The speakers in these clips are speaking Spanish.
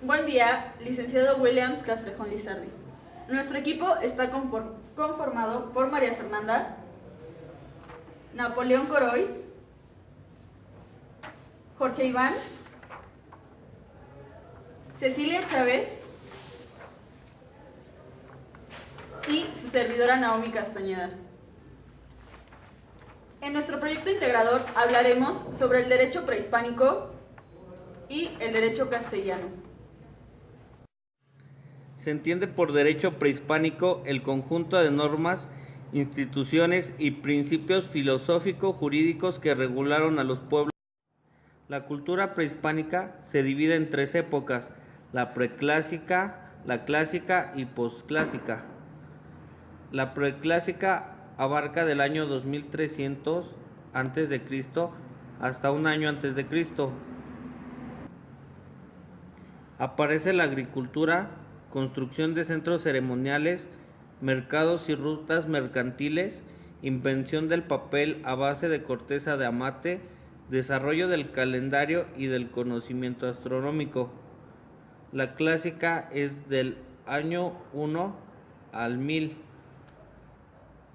Buen día, licenciado Williams Castrejón Lizardi. Nuestro equipo está conformado por María Fernanda, Napoleón Coroy, Jorge Iván, Cecilia Chávez y su servidora Naomi Castañeda. En nuestro proyecto integrador hablaremos sobre el derecho prehispánico y el derecho castellano. Se entiende por derecho prehispánico el conjunto de normas, instituciones y principios filosófico-jurídicos que regularon a los pueblos. La cultura prehispánica se divide en tres épocas: la preclásica, la clásica y posclásica. La preclásica abarca del año 2300 a.C. hasta un año antes de Cristo. Aparece la agricultura, construcción de centros ceremoniales, mercados y rutas mercantiles, invención del papel a base de corteza de amate, desarrollo del calendario y del conocimiento astronómico. La clásica es del año 1 al 1000.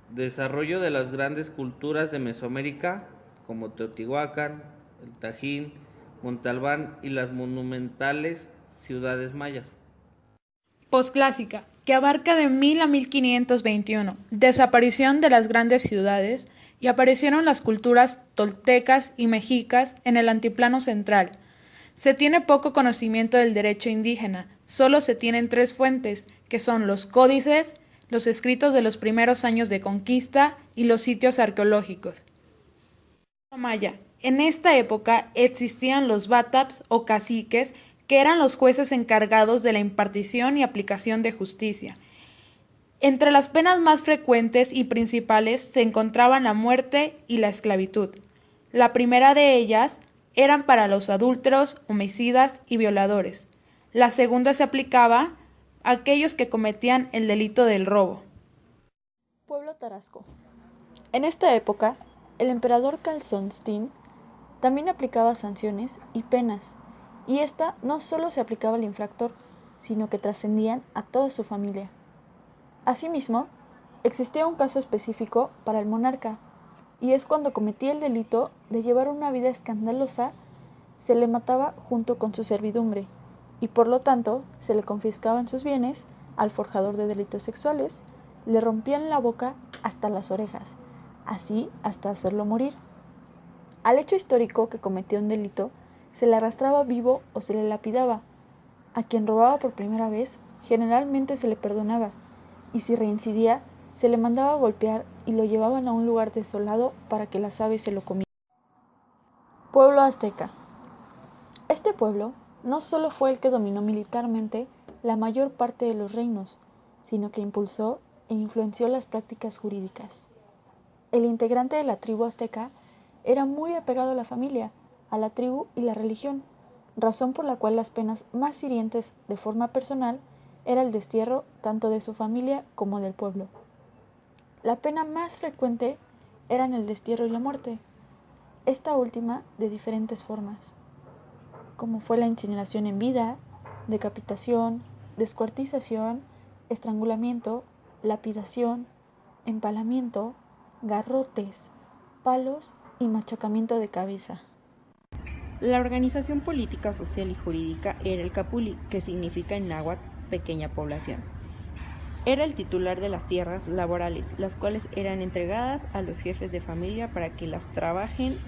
Desarrollo de las grandes culturas de Mesoamérica, como Teotihuacán, el Tajín, Monte Albán y las monumentales ciudades mayas. Posclásica, que abarca de 1000 a 1521, desaparición de las grandes ciudades, y aparecieron las culturas toltecas y mexicas en el altiplano central. Se tiene poco conocimiento del derecho indígena, solo se tienen tres fuentes, que son los códices, los escritos de los primeros años de conquista y los sitios arqueológicos. Maya. En esta época existían los bataps o caciques, que eran los jueces encargados de la impartición y aplicación de justicia. Entre las penas más frecuentes y principales se encontraban la muerte y la esclavitud. La primera de ellas eran para los adúlteros, homicidas y violadores. La segunda se aplicaba a aquellos que cometían el delito del robo. Pueblo Tarasco. En esta época, el emperador Calzonstinn también aplicaba sanciones y penas, y esta no solo se aplicaba al infractor, sino que trascendían a toda su familia. Asimismo, existía un caso específico para el monarca, y es cuando cometía el delito de llevar una vida escandalosa, se le mataba junto con su servidumbre, y por lo tanto se le confiscaban sus bienes. Al forjador de delitos sexuales le rompían la boca hasta las orejas, así hasta hacerlo morir. Al hecho histórico que cometió un delito se le arrastraba vivo o se le lapidaba. A quien robaba por primera vez generalmente se le perdonaba, y si reincidía se le mandaba a golpear y lo llevaban a un lugar desolado para que las aves se lo comieran. Pueblo azteca. Este pueblo no solo fue el que dominó militarmente la mayor parte de los reinos, sino que impulsó e influenció las prácticas jurídicas. El integrante de la tribu azteca era muy apegado a la familia, a la tribu y la religión, razón por la cual las penas más hirientes de forma personal era el destierro tanto de su familia como del pueblo. La pena más frecuente eran el destierro y la muerte, esta última de diferentes formas, como fue la incineración en vida, decapitación, descuartización, estrangulamiento, lapidación, empalamiento, garrotes, palos y machacamiento de cabeza. La organización política, social y jurídica era el capuli, que significa en náhuatl pequeña población. Era el titular de las tierras laborales, las cuales eran entregadas a los jefes de familia para que las trabajen,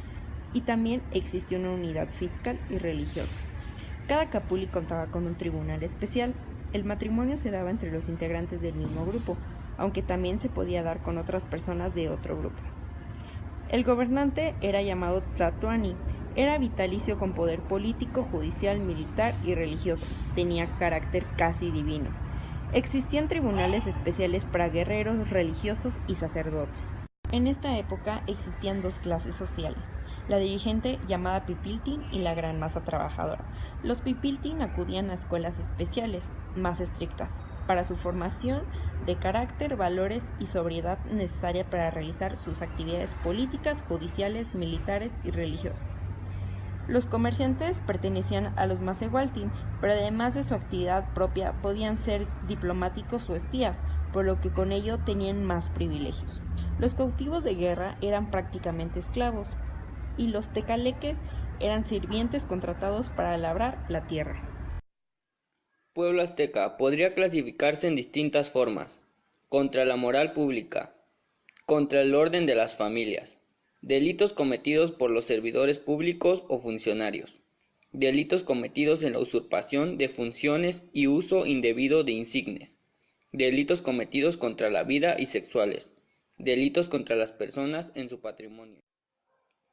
y también existía una unidad fiscal y religiosa. Cada capuli contaba con un tribunal especial. El matrimonio se daba entre los integrantes del mismo grupo, aunque también se podía dar con otras personas de otro grupo. El gobernante era llamado tlatoani, era vitalicio con poder político, judicial, militar y religioso. Tenía carácter casi divino. Existían tribunales especiales para guerreros, religiosos y sacerdotes. En esta época existían dos clases sociales: la dirigente, llamada pipiltin, y la gran masa trabajadora. Los pipiltin acudían a escuelas especiales, más estrictas, para su formación de carácter, valores y sobriedad necesaria para realizar sus actividades políticas, judiciales, militares y religiosas. Los comerciantes pertenecían a los Macehualtin, pero además de su actividad propia podían ser diplomáticos o espías, por lo que con ello tenían más privilegios. Los cautivos de guerra eran prácticamente esclavos y los tecaleques eran sirvientes contratados para labrar la tierra. Pueblo azteca podría clasificarse en distintas formas: contra la moral pública, contra el orden de las familias, delitos cometidos por los servidores públicos o funcionarios, delitos cometidos en la usurpación de funciones y uso indebido de insignes, delitos cometidos contra la vida y sexuales, delitos contra las personas en su patrimonio.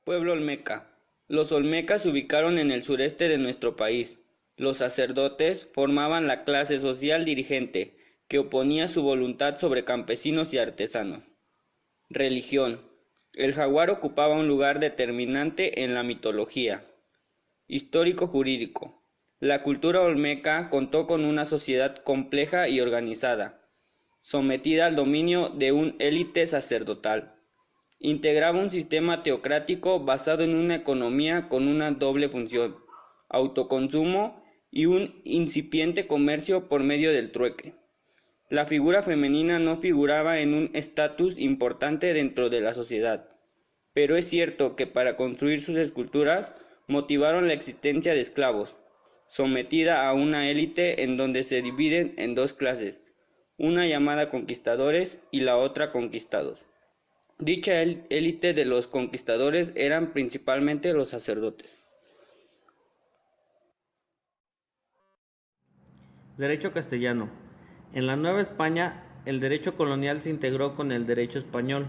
Pueblo olmeca. Los olmecas se ubicaron en el sureste de nuestro país. Los sacerdotes formaban la clase social dirigente, que oponía su voluntad sobre campesinos y artesanos. Religión. El jaguar ocupaba un lugar determinante en la mitología. Histórico-jurídico. La cultura olmeca contó con una sociedad compleja y organizada, sometida al dominio de un élite sacerdotal. Integraba un sistema teocrático basado en una economía con una doble función: autoconsumo y un incipiente comercio por medio del trueque. La figura femenina no figuraba en un estatus importante dentro de la sociedad, pero es cierto que para construir sus esculturas motivaron la existencia de esclavos, sometida a una élite en donde se dividen en dos clases, una llamada conquistadores y la otra conquistados. Dicha élite de los conquistadores eran principalmente los sacerdotes. Derecho castellano. En la Nueva España, el derecho colonial se integró con el derecho español,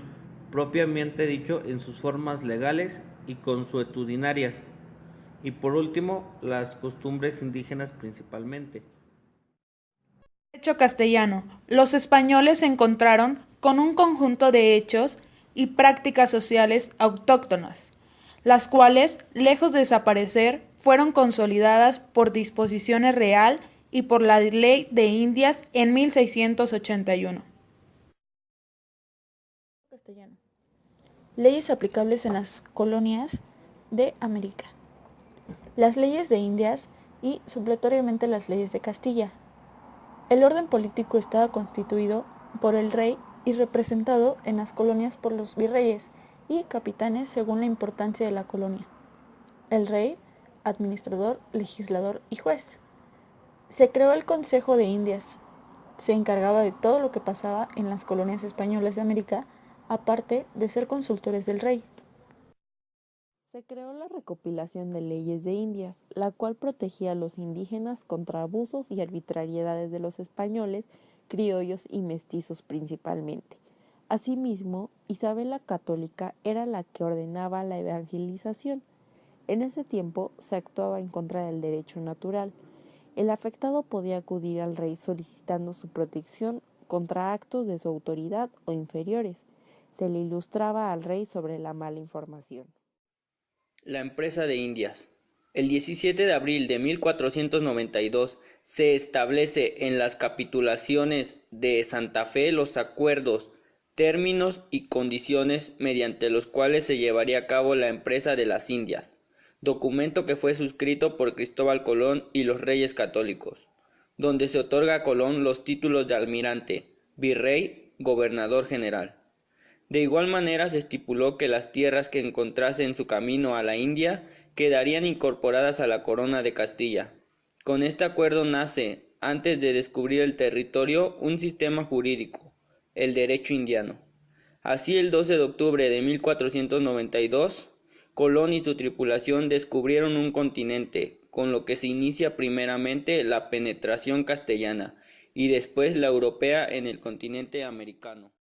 propiamente dicho en sus formas legales y consuetudinarias, y por último, las costumbres indígenas principalmente. Derecho castellano. Los españoles se encontraron con un conjunto de hechos y prácticas sociales autóctonas, las cuales, lejos de desaparecer, fueron consolidadas por disposiciones real y por la Ley de Indias en 1681. Castellano. Leyes aplicables en las colonias de América. Las leyes de Indias y, supletoriamente, las leyes de Castilla. El orden político estaba constituido por el rey y representado en las colonias por los virreyes y capitanes según la importancia de la colonia. El rey, administrador, legislador y juez. Se creó el Consejo de Indias. Se encargaba de todo lo que pasaba en las colonias españolas de América, aparte de ser consultores del rey. Se creó la recopilación de leyes de Indias, la cual protegía a los indígenas contra abusos y arbitrariedades de los españoles, criollos y mestizos principalmente. Asimismo, Isabel la Católica era la que ordenaba la evangelización. En ese tiempo se actuaba en contra del derecho natural. El afectado podía acudir al rey solicitando su protección contra actos de su autoridad o inferiores. Se le ilustraba al rey sobre la mala información. La empresa de Indias. El 17 de abril de 1492 se establece en las capitulaciones de Santa Fe los acuerdos, términos y condiciones mediante los cuales se llevaría a cabo la empresa de las Indias, documento que fue suscrito por Cristóbal Colón y los reyes católicos, donde se otorga a Colón los títulos de almirante, virrey, gobernador general. De igual manera se estipuló que las tierras que encontrase en su camino a la India quedarían incorporadas a la corona de Castilla. Con este acuerdo nace, antes de descubrir el territorio, un sistema jurídico, el derecho indiano. Así, el 12 de octubre de 1492, Colón y su tripulación descubrieron un continente, con lo que se inicia primeramente la penetración castellana y después la europea en el continente americano.